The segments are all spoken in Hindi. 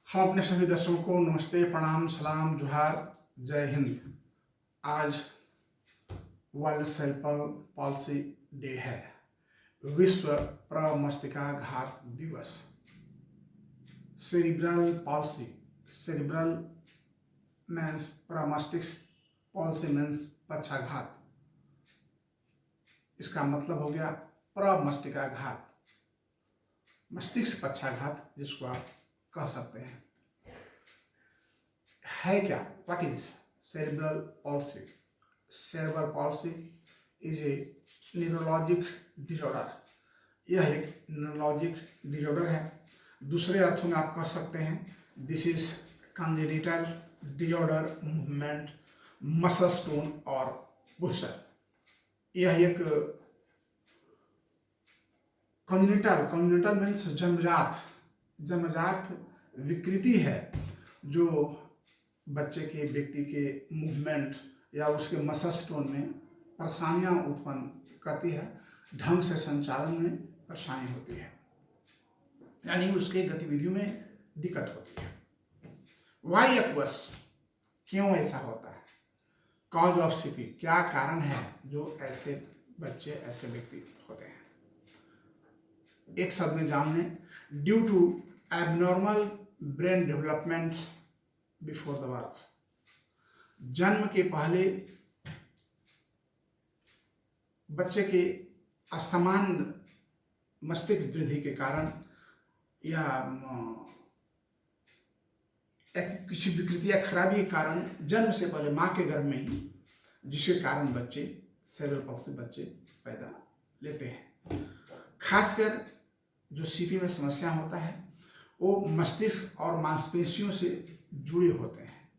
हम अपने सभी दर्शकों को नमस्ते, प्रणाम, सलाम, जोहार, जय हिंद। आज वर्ल्ड सेरेब्रल पॉल्सी डे है, विश्व प्रमस्तिष्काघात दिवस। सेरिब्रल पॉल्सी, सेरिब्रल मीन्स प्रमस्तिष्क, पॉल्सी मीन्स पक्षाघात। इसका मतलब हो गया प्रमस्तिष्काघात, मस्तिष्क पक्षाघात जिसको आप कह सकते हैं। है क्या? What is cerebral palsy? Cerebral palsy is a neurologic disorder. यह एक न्यूरोलॉजिक डिसऑर्डर है। दूसरे अर्थों में आप कह सकते हैं this is congenital disorder movement muscle stone और बुस्टर। यह एक कंजेनिटल मीन्स जन्मजात विकृति है जो बच्चे के व्यक्ति के मूवमेंट या उसके मसल स्टोन में परेशानियां उत्पन्न करती है, ढंग से संचालन में परेशानी होती है, यानी उसके गतिविधियों में दिक्कत होती है। वाई अक्वर्स, क्यों ऐसा होता है? कॉज ऑफ सीपी, क्या कारण है जो ऐसे बच्चे ऐसे व्यक्ति होते हैं? एक शब्द में जान लें, due to abnormal brain development before the birth. जन्म के पहले बच्चे के असमान मस्तिष्क वृद्धि के कारण या किसी विकृति या खराबी के कारण जन्म से पहले माँ के गर्भ में ही, जिसके कारण बच्चे सेरेब्रल पॉल्सी बच्चे पैदा लेते हैं। खासकर जो सीपी में समस्या होता है वो मस्तिष्क और मांसपेशियों से जुड़े होते हैं,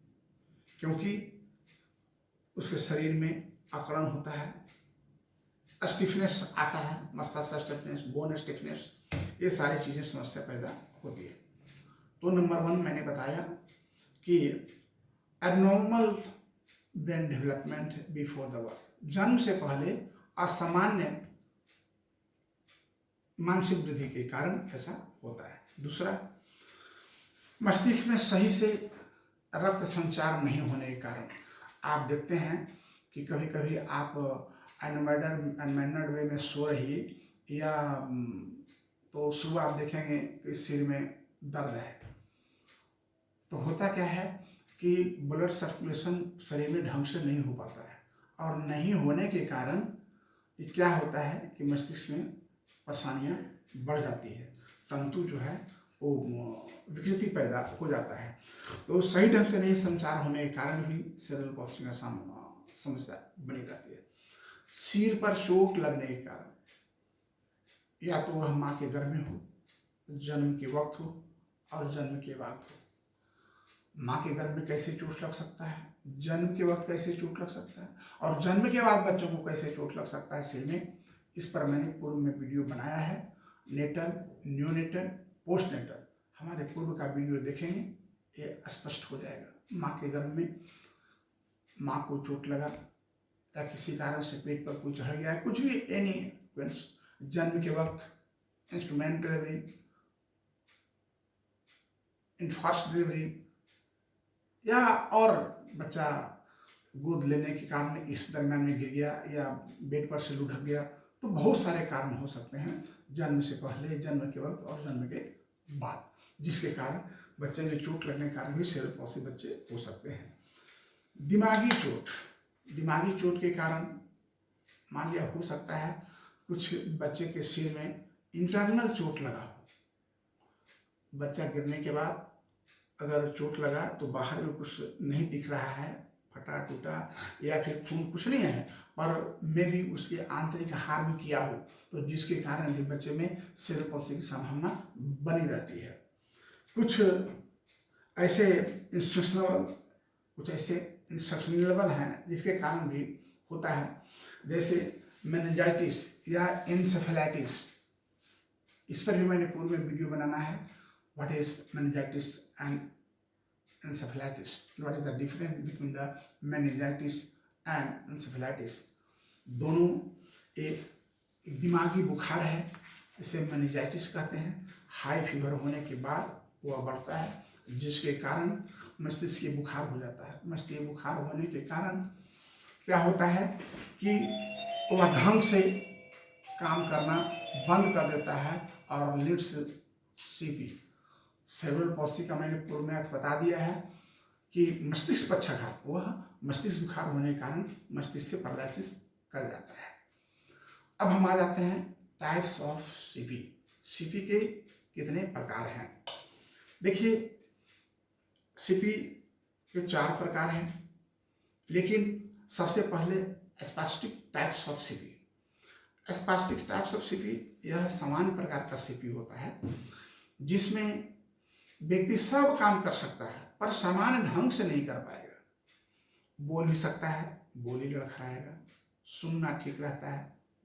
क्योंकि उसके शरीर में अकड़न होता है, स्टिफनेस आता है, मसल स्टिफनेस, बोन स्टिफनेस, ये सारी चीज़ें समस्या पैदा होती है। तो नंबर 1 मैंने बताया कि abnormal brain development before the birth, जन्म से पहले असामान्य मानसिक वृद्धि के कारण ऐसा होता है। दूसरा, मस्तिष्क में सही से रक्त संचार नहीं होने के कारण आप देखते हैं कि कभी कभी आप अनमैनर्ड वे में सो रही या तो सुबह आप देखेंगे कि सिर में दर्द है। तो होता क्या है कि ब्लड सर्कुलेशन शरीर में ढंग से नहीं हो पाता है, और नहीं होने के कारण क्या होता है कि मस्तिष्क में परेशानियां बढ़ जाती है, तंतु जो है वो विकृति पैदा हो जाता है। तो सही ढंग से नहीं संचार होने के कारण भी सेरेब्रल पॉल्सी का समस्या बनी रहती है। सिर पर चोट लगने के कारण, या तो वह माँ के गर्भ में हो, जन्म के वक्त हो और जन्म के बाद हो। माँ के गर्भ में कैसे चोट लग सकता है, जन्म के वक्त कैसे चोट लग सकता है, और जन्म के बाद बच्चों को कैसे चोट लग सकता है सिर में, इस पर मैंने पूर्व में वीडियो बनाया है। नेटल, न्यूनेटल, पोस्टनेटल, हमारे पूर्व का वीडियो देखेंगे, ये स्पष्ट हो जाएगा। माँ के गर्भ में माँ को चोट लगा या किसी कारण से पेट पर कोई चढ़ गया है, कुछ भी, एनी मीन्स जन्म के वक्त इंस्ट्रूमेंट डिलीवरी, इन फास्ट डिलीवरी, या और बच्चा गोद लेने के कारण इस दरम्यान में गिर गया या बेड पर से लुढ़क गया, तो बहुत सारे कारण हो सकते हैं जन्म से पहले, जन्म के वक्त और जन्म के बाद, जिसके कारण बच्चे में चोट लगने के कारण भी सेरेब्रल पॉल्सी बच्चे हो सकते हैं। दिमागी चोट, दिमागी चोट के कारण मान लिया हो सकता है कुछ बच्चे के सिर में इंटरनल चोट लगा हो, बच्चा गिरने के बाद अगर चोट लगा तो बाहर में कुछ नहीं दिख रहा है, फटा टूटा या फिर खून कुछ नहीं है, पर मे भी उसके आंतरिक हार्म किया हो, तो जिसके कारण भी बच्चे में सेरेब्रल पॉल्सी की संभावना बनी रहती है। कुछ ऐसे इंस्ट्रक्शनल लेवल हैं जिसके कारण भी होता है, जैसे मेनिंजाइटिस या एन्सेफेलाइटिस। इस पर भी मैंने पूर्व में वीडियो बनाना है, what is meningitis and encephalitis, what is the difference between the meningitis and encephalitis। दोनों एक दिमागी बुखार है, इसे मेनिंजाइटिस कहते हैं। हाई फीवर होने के बाद वह बढ़ता है, जिसके कारण मस्तिष्क के बुखार हो जाता है। मस्तिष्क बुखार होने के कारण क्या होता है कि वह ढंग से काम करना बंद कर देता है और लिड्स सीपी सेरेब्रल पॉल्सी का मैंने पूर्व में अर्थ बता दिया है कि मस्तिष्क पक्षाघात, वह मस्तिष्क बुखार होने के कारण मस्तिष्क से पैरालिसिस कर जाता है। अब हम आ जाते हैं टाइप्स ऑफ सीपी। सीपी के कितने प्रकार हैं? देखिए, सीपी के 4 प्रकार हैं, लेकिन सबसे पहले spastic types of CP. Spastic types of CP यह सामान्य प्रकार का सीपी होता है जिसमें व्यक्ति सब काम कर सकता है पर सामान्य ढंग से नहीं कर पाएगा। बोल भी सकता है, बोली लड़खड़ाएगा, सुनना ठीक रहता है,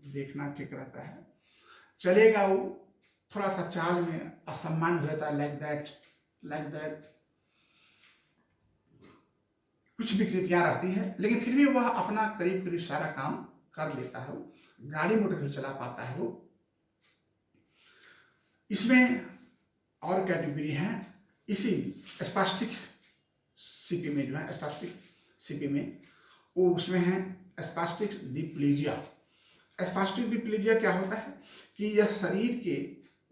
देखना ठीक रहता है, चलेगा वो थोड़ा सा चाल में असम्मान हो जाता है, लाइक दैट कुछ विकृतियां रहती है, लेकिन फिर भी वह अपना करीब करीब सारा काम कर लेता है। वो गाड़ी मोटर भी चला पाता है। वो इसमें और कैटेगरी है इसी स्पास्टिक सीपी में, जो है स्पास्टिक सीपी में वो उसमें है स्पास्टिक डिप्लीजिया। स्पास्टिक डिप्लीजिया क्या होता है कि यह शरीर के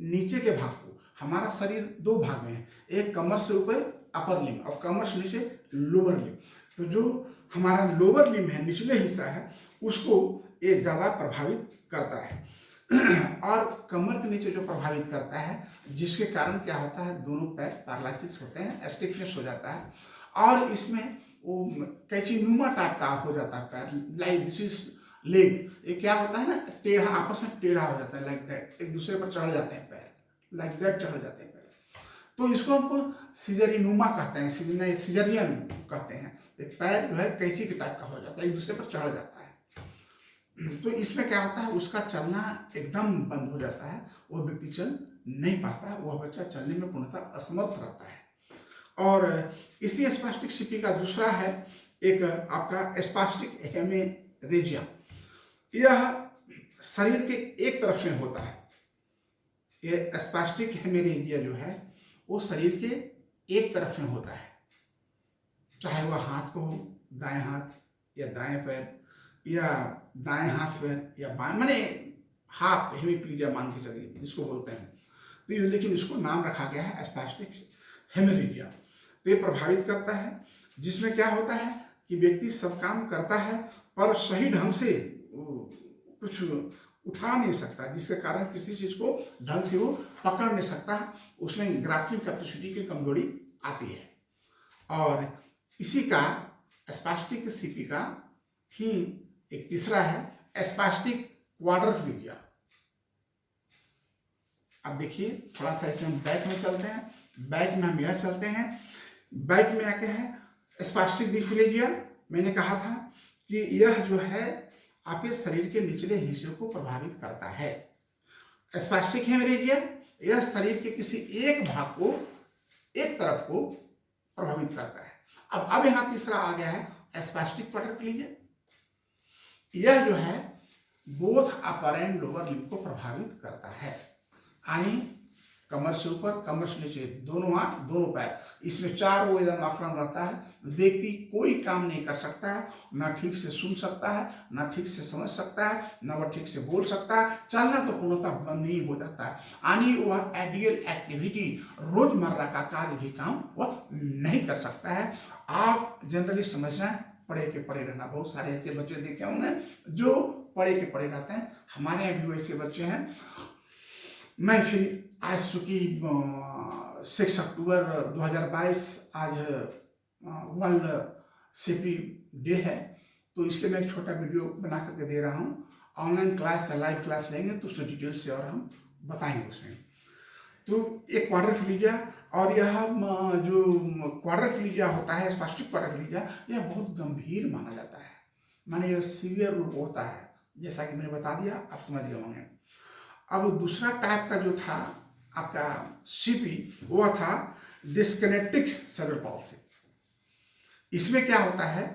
नीचे के भाग को, हमारा शरीर 2 भाग में है, एक कमर से ऊपर अपर लिम्ब और कमर से नीचे लोअर लिम्ब। तो जो हमारा लोअर लिम्ब है, निचले हिस्सा है, उसको ये ज़्यादा प्रभावित करता है और कमर के नीचे जो प्रभावित करता है, जिसके कारण क्या होता है, दोनों पैर पैरालिसिस होते हैं, स्टिफनेस हो जाता है और इसमें वो कैंची नुमा टाइप का हो जाता है पैर, लाइक दिस इज लेग। ये क्या होता है ना, टेढ़ा, आपस में टेढ़ा हो जाता है, लाइक दैट, एक दूसरे पर चढ़ जाते हैं पैर, लाइक दैट चढ़ जाते हैं पैर। तो इसको हम सिजरीनुमा कहते हैं, सिजरियन कहते हैं। पैर जो है कैंची के टाइप का हो जाता है, एक दूसरे पर चढ़ जाता है। तो इसमें क्या होता है, उसका चलना एकदम बंद हो जाता है, वह व्यक्ति चल नहीं पाता, वह बच्चा चलने में पूर्णतः असमर्थ रहता है। और इसी स्पास्टिक सीपी का दूसरा है एक आपका स्पास्टिक हेमेरेजिया। यह शरीर के एक तरफ में होता है। ये स्पास्टिक हेमेरेजिया जो है वो शरीर के एक तरफ में होता है, चाहे वह हाथ को हो, दाएं हाथ या दाएं पैर या दाएं हाथ पैर या बाएं, माने हाफ हेमीप्लीजिया मान के चलिए जिसको बोलते हैं। तो लेकिन इसको नाम रखा गया है स्पास्टिक हेमेरेजिया। तो ये प्रभावित करता है, जिसमें क्या होता है कि व्यक्ति सब काम करता है पर सही ढंग से कुछ उठा नहीं सकता, जिसके कारण किसी चीज को ढंग से वो पकड़ नहीं सकता, उसमें ग्रास्पिंग कैपेसिटी की कमजोरी आती है। और इसी का स्पास्टिक सीपी का ही एक तीसरा है स्पास्टिक क्वाड्रिप्लीजिया। अब देखिए थोड़ा सा इसमें बैक में चलते हैं, बैक में हम यह चलते हैं, बैक में आके है स्पास्टिक डिप्लीजिया। मैंने कहा था कि यह जो है आपके शरीर के निचले हिस्से को प्रभावित करता है। स्पास्टिक हेमरेजिया यह शरीर के किसी एक भाग को, एक तरफ को प्रभावित करता है। अब यहां तीसरा आ गया है स्पास्टिक क्वाड्रिप्लीजिया। यह जो है both upper and lower limb को प्रभावित करता है, यानी कमर से ऊपर, कमर से नीचे, दोनों हाथ, दोनों पैर, इसमें चारों एकदम आक्रमण रहता है। व्यक्ति कोई काम नहीं कर सकता है, ना ठीक से सुन सकता है, ना ठीक से समझ सकता है, ना वह ठीक से बोल सकता है, चलना तो पूर्णतः बंद ही हो जाता है, यानी वह आइडियल एक्टिविटी, रोजमर्रा का कार्य भी काम वह नहीं कर सकता है। आप जनरली समझना, पढ़े के पढ़े रहना। बहुत सारे ऐसे बच्चे देखे होंगे जो पढ़े के पढ़े रहते हैं, हमारे यहाँ भी ऐसे बच्चे हैं। मैं फिर आज चूँकि 6 अक्टूबर 2022 आज वर्ल्ड सीपी डे है, तो इसलिए मैं एक छोटा वीडियो बना करके दे रहा हूँ। ऑनलाइन क्लास या लाइव क्लास लेंगे तो उसमें डिटेल से और हम बताएंगे उसमें। तो एक क्वाड्रिप्लीजिया, और यह जो क्वाड्रिप्लीजिया होता है, स्पास्टिक क्वाड्रिप्लीजिया, यह बहुत गंभीर माना जाता है, माने यह सीवियर रूप होता है, जैसा कि मैंने बता दिया, आप समझ गए होंगे। अब दूसरा टाइप का जो था आपका सीपी, वह था डिस्कनेक्टिक सेरेब्रल पॉल्सी। इसमें क्या होता है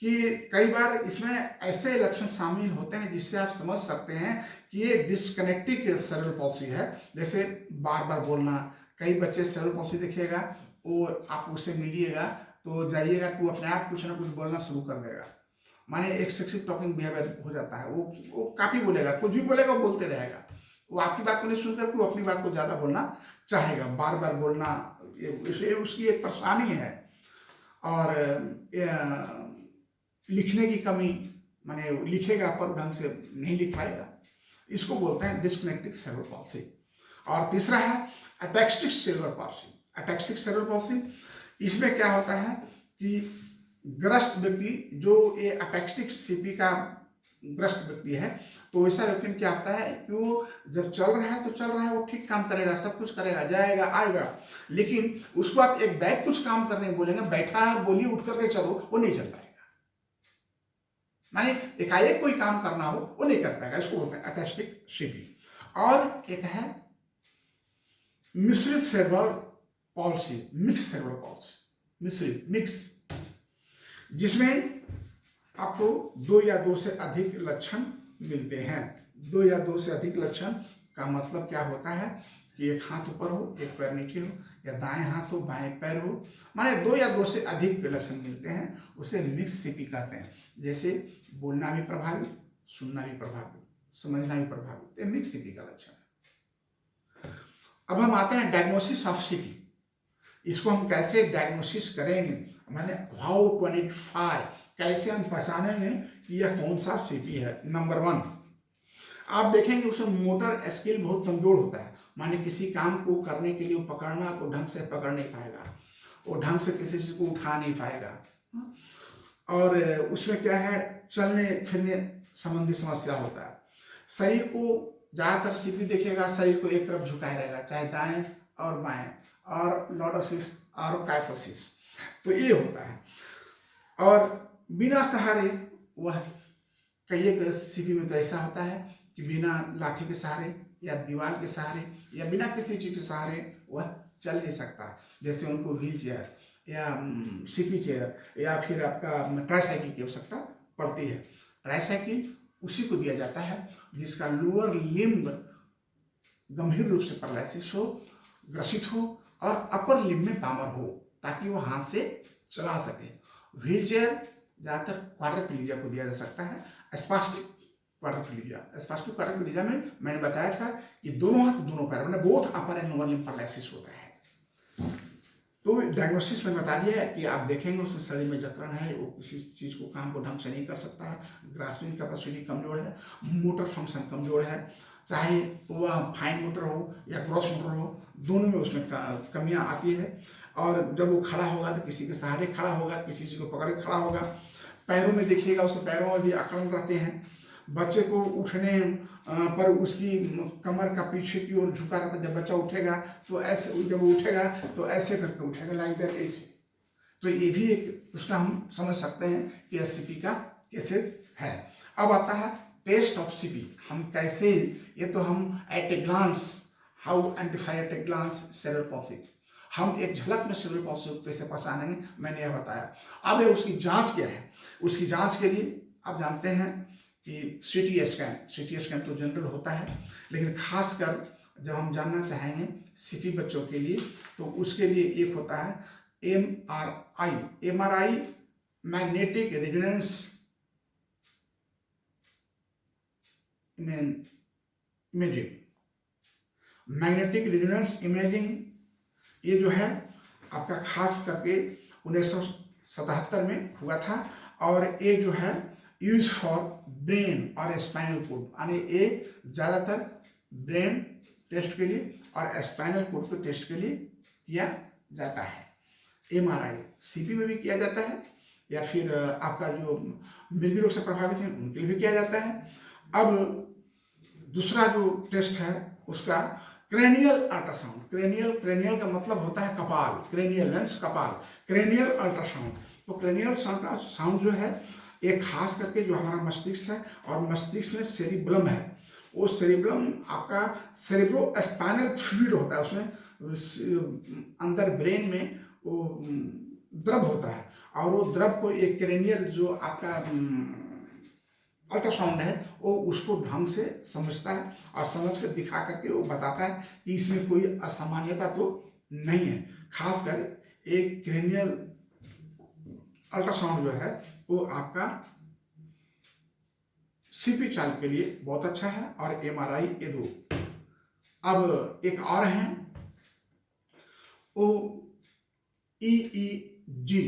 कि कई बार इसमें ऐसे लक्षण शामिल होते हैं जिससे आप समझ सकते हैं कि ये डिस्कनेक्टिक सेरेब्रल पॉल्सी है। जैसे बार बार बोलना, कई बच्चे सेरेब्रल पॉल्सी देखिएगा वो आप उससे मिलिएगा तो जाइएगा तो अपने आप कुछ ना कुछ बोलना शुरू कर देगा, माने एक्सेसिव टॉकिंग बिहेवियर हो जाता है। वो काफ़ी बोलेगा, कुछ भी बोलेगा वो बोलते रहेगा, वो आपकी बात को नहीं सुनकर वो अपनी बात को ज़्यादा बोलना चाहेगा, बार बार बोलना, ये उसकी एक परेशानी है। और लिखने की कमी, माने लिखेगा पर ढंग से नहीं लिख पाएगा, इसको बोलते हैं डिस्कनेक्टिक सेरेब्रल पॉल्सी। और तीसरा है ataxic cerebral palsy. Ataxic cerebral palsy, इसमें क्या होता है कि ग्रस्त व्यक्ति, जो ये अटैक्सिक सीपी का ग्रस्त व्यक्ति है, तो ऐसा व्यक्ति में क्या होता है कि वो जब चल रहा है तो चल रहा है, वो ठीक काम करेगा, सब कुछ करेगा, जाएगा आएगा, लेकिन उसको आप एक बैठ कुछ काम करने बोलेंगे, बैठा है बोलिए उठ करके चलो, वो नहीं चल पाएगा, माने एकाएक कोई काम करना हो वो नहीं कर पाएगा, इसको बोलते हैं अटैक्सिक सीपी। और एक है मिश्रित cerebral palsy, mix cerebral palsy, मिश्रित मिक्स, जिसमें आपको 2 या 2 से अधिक लक्षण मिलते हैं। 2 या 2 से अधिक लक्षण का मतलब क्या होता है कि एक हाथ ऊपर हो, एक पैर नीचे हो, या दाएं हाथ हो बाएं पैर हो, माने 2 या 2 से अधिक लक्षण मिलते हैं, उसे मिक्स सीपी कहते हैं। जैसे बोलना भी प्रभावित, सुनना भी प्रभावित, समझना भी प्रभावित, ये मिक्स सीपी का लक्षण है। अब हम आते हैं डायग्नोसिस ऑफ सीपी। इसको हम कैसे डायग्नोसिस करेंगे, माने हाउ टू आइडेंटिफाई, कैसे हम पहचानेंगे कि यह कौन सा सीपी है। नंबर 1, आप देखेंगे उसमें मोटर स्किल बहुत कमजोर होता है, माने किसी काम को करने के लिए वो पकड़ना तो ढंग से पकड़ नहीं पाएगा, वो ढंग से किसी चीज को उठा नहीं पाएगा, और उसमें क्या है चलने फिरने संबंधी समस्या होता है। शरीर को ज़्यादातर सीपी देखेगा शरीर को एक तरफ झुकाए रहेगा, चाहे दाएं और बाएं, और लॉर्डोसिस और काइफोसिस, तो ये होता है। और बिना सहारे वह कई सीपी में तो ऐसा होता है कि बिना लाठी के सहारे या दीवार के सहारे या बिना किसी चीज के सहारे वह चल नहीं सकता, जैसे उनको व्हील चेयर या सीपी चेयर या फिर आपका ट्राईसाइकिल की आवश्यकता पड़ती है। ट्राईसाइकिल उसी को दिया जाता है जिसका लोअर लिम्ब गंभीर रूप से पैरालिसिस हो, ग्रसित हो, और अपर लिम्ब में पावर हो, ताकि वो हाथ से चला सके। व्हील चेयर ज़्यादातर क्वाड्रिप्लीजिया को दिया जा सकता है। स्पास्टिक क्वाड्रिप्लीजिया, स्पास्टिक क्वाड्रिप्लीजिया में मैंने बताया था कि दोनों हाथ दोनों पैर, मैंने both upper and lower limb paralysis होता है। तो डायग्नोसिस में बता दिया है कि आप देखेंगे उसमें शरीर में जकड़न है, वो किसी चीज़ को काम को ढंग से नहीं कर सकता है, ग्रास्पिंग कैपेसिटी कमजोर है, मोटर फंक्शन कमजोर है, चाहे वह फाइन मोटर हो या क्रॉस मोटर हो, दोनों में उसमें कमियां आती है। और जब वो खड़ा होगा तो किसी के सहारे खड़ा होगा, किसी चीज़ को पकड़ के खड़ा होगा। पैरों में देखिएगा उसके पैरों में भी अकड़न रहते हैं। बच्चे को उठने पर उसकी कमर का पीछे की ओर झुका रहता है, जब बच्चा उठेगा तो ऐसे, जब वो उठेगा तो ऐसे करके उठेगा, लाइक दैट ऐसे। तो ये भी एक उसका हम समझ सकते हैं कि एससीपी का केसेज है। अब आता है टेस्ट ऑफ सीपी, हम कैसे, ये तो हम at a glance, how identify at a glance cerebral palsy, हम एक झलक में सेरेब्रल पॉल्सी को कैसे पहचानेंगे, मैंने यह बताया। अब उसकी जांच क्या है, उसकी जांच के लिए आप जानते हैं कि सीटी स्कैन तो जनरल होता है, लेकिन खासकर जब हम जानना चाहेंगे सीपी बच्चों के लिए तो उसके लिए एक होता है MRI, magnetic resonance imaging. Magnetic resonance imaging ये जो है आपका खास करके 1977 में हुआ था, और ये जो है यूज फॉर ब्रेन और स्पाइनल कोड, यानी ये ज़्यादातर ब्रेन टेस्ट के लिए और स्पाइनल कोड के टेस्ट के लिए किया जाता है। एमआरआई सीपी में भी किया जाता है, या फिर आपका जो मृगी रोग से प्रभावित है उनके लिए भी किया जाता है। अब दूसरा जो टेस्ट है उसका क्रेनियल अल्ट्रासाउंड। क्रेनियल का मतलब होता है कपाल, क्रेनियल मींस कपाल, क्रेनियल अल्ट्रासाउंड। तो क्रेनियल साउंड जो है एक खास करके जो हमारा मस्तिष्क है, और मस्तिष्क में सेरिब्लम है, वो सेरिब्लम आपका सेरेब्रो स्पाइनल फ्लूइड होता है, उसमें अंदर ब्रेन में वो द्रव होता है, और वो द्रव को एक क्रेनियल जो आपका अल्ट्रासाउंड है वो उसको ढंग से समझता है, और समझ कर दिखा करके वो बताता है कि इसमें कोई असामान्यता तो नहीं है। खासकर एक क्रेनियल अल्ट्रासाउंड जो है वो आपका सीपी चालक के लिए बहुत अच्छा है, और एमआरआई, ये दो। अब एक और है वो ईईजी,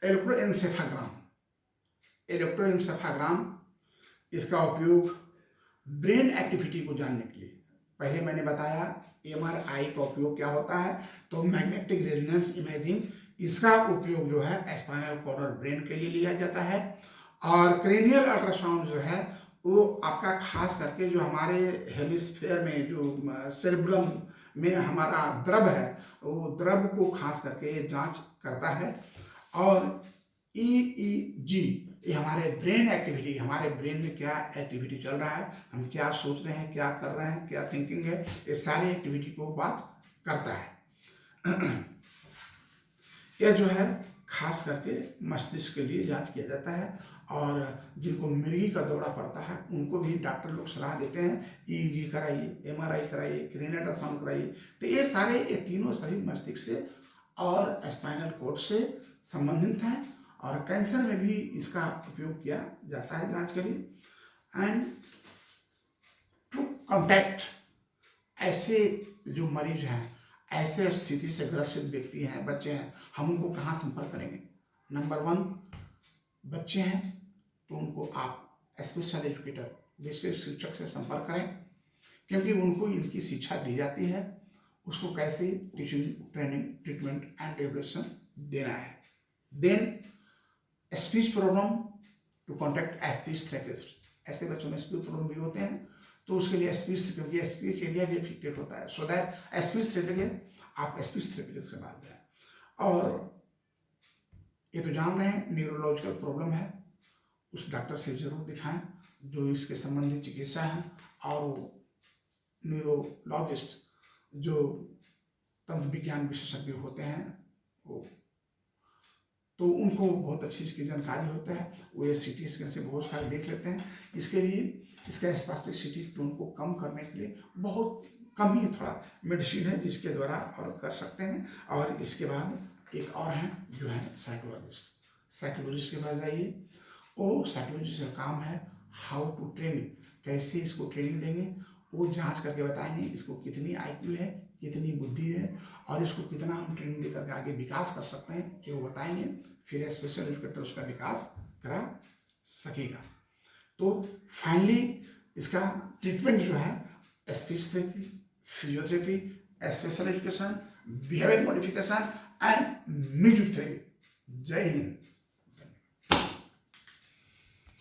इलेक्ट्रोएन्सेफाग्राम। इलेक्ट्रोएन्सेफाग्राम, इसका उपयोग ब्रेन एक्टिविटी को जानने के लिए। पहले मैंने बताया एमआरआई का उपयोग क्या होता है, तो मैग्नेटिक रेजोनेंस इमेजिंग, इसका उपयोग जो है स्पाइनल कॉर्ड और ब्रेन के लिए लिया जाता है। और क्रेनियल अल्ट्रासाउंड जो है वो आपका खास करके जो हमारे हेमिस्फेयर में जो सेरेब्रम में हमारा द्रव है, वो द्रव को खास करके जांच करता है। और ईईजी, ये हमारे ब्रेन एक्टिविटी, हमारे ब्रेन में क्या एक्टिविटी चल रहा है, हम क्या सोच रहे हैं, क्या कर रहे हैं, क्या थिंकिंग है, ये सारी एक्टिविटी को बात करता है। यह जो है खास करके मस्तिष्क के लिए जांच किया जाता है। और जिनको मिर्गी का दौरा पड़ता है उनको भी डॉक्टर लोग सलाह देते हैं ईईजी कराइए, एमआरआई कराइए, क्रेनियल अल्ट्रासाउंड कराइए। तो ये सारे, ये तीनों सभी मस्तिष्क से और स्पाइनल कॉर्ड से संबंधित हैं, और कैंसर में भी इसका उपयोग किया जाता है जांच के लिए। एंड टू कॉन्टैक्ट ऐसे जो मरीज हैं, ऐसे स्थिति से ग्रसित व्यक्ति हैं, बच्चे हैं, हम उनको कहाँ संपर्क करेंगे? नंबर 1, बच्चे हैं तो उनको आप स्पेशल एजुकेटर, विशेष शिक्षक से संपर्क करें, क्योंकि उनको इनकी शिक्षा दी जाती है, उसको कैसे teaching, training, treatment and rehabilitation देना है। Then speech problem, to contact speech therapist. ऐसे बच्चों में स्पीच प्रॉब्लम भी होते हैं, तो उसके लिए स्पीच, क्योंकि स्पीच एरिया भी अफेक्टेड होता है, सो दैट स्पीच थेरेपी, आप स्पीच थेरेपिस्ट के पास जाएं। और ये तो जान रहे हैं न्यूरोलॉजिकल प्रॉब्लम है, उस डॉक्टर से जरूर दिखाएं जो इसके संबंधित चिकित्सा है, और न्यूरोलॉजिस्ट जो तंत्र विज्ञान विशेषज्ञ होते हैं वो, तो उनको बहुत अच्छी इसकी जानकारी होता है, वो ये सीटी स्कैन से बहुत सारे देख लेते हैं। इसके लिए इसका स्पेसिफिसिटी टोन को कम करने के लिए बहुत कम ही थोड़ा मेडिसिन है जिसके द्वारा और कर सकते हैं। और इसके बाद एक और है जो है साइकोलॉजिस्ट। साइकोलॉजिस्ट के पास जाइए, वो साइकोलॉजिस्ट का काम है हाउ टू ट्रेनिंग, कैसे इसको ट्रेनिंग देंगे, वो जांच करके बताएंगे इसको कितनी आईक्यू है, कितनी बुद्धि है, और इसको कितना हम ट्रेनिंग देकर के आगे विकास कर सकते हैं, ये वो बताएंगे। फिर स्पेशल एजुकेटर उसका विकास करा सकेगा। तो फाइनली इसका ट्रीटमेंट जो है speech therapy, physiotherapy, special education, behaviour modification and music therapy. जय हिंद।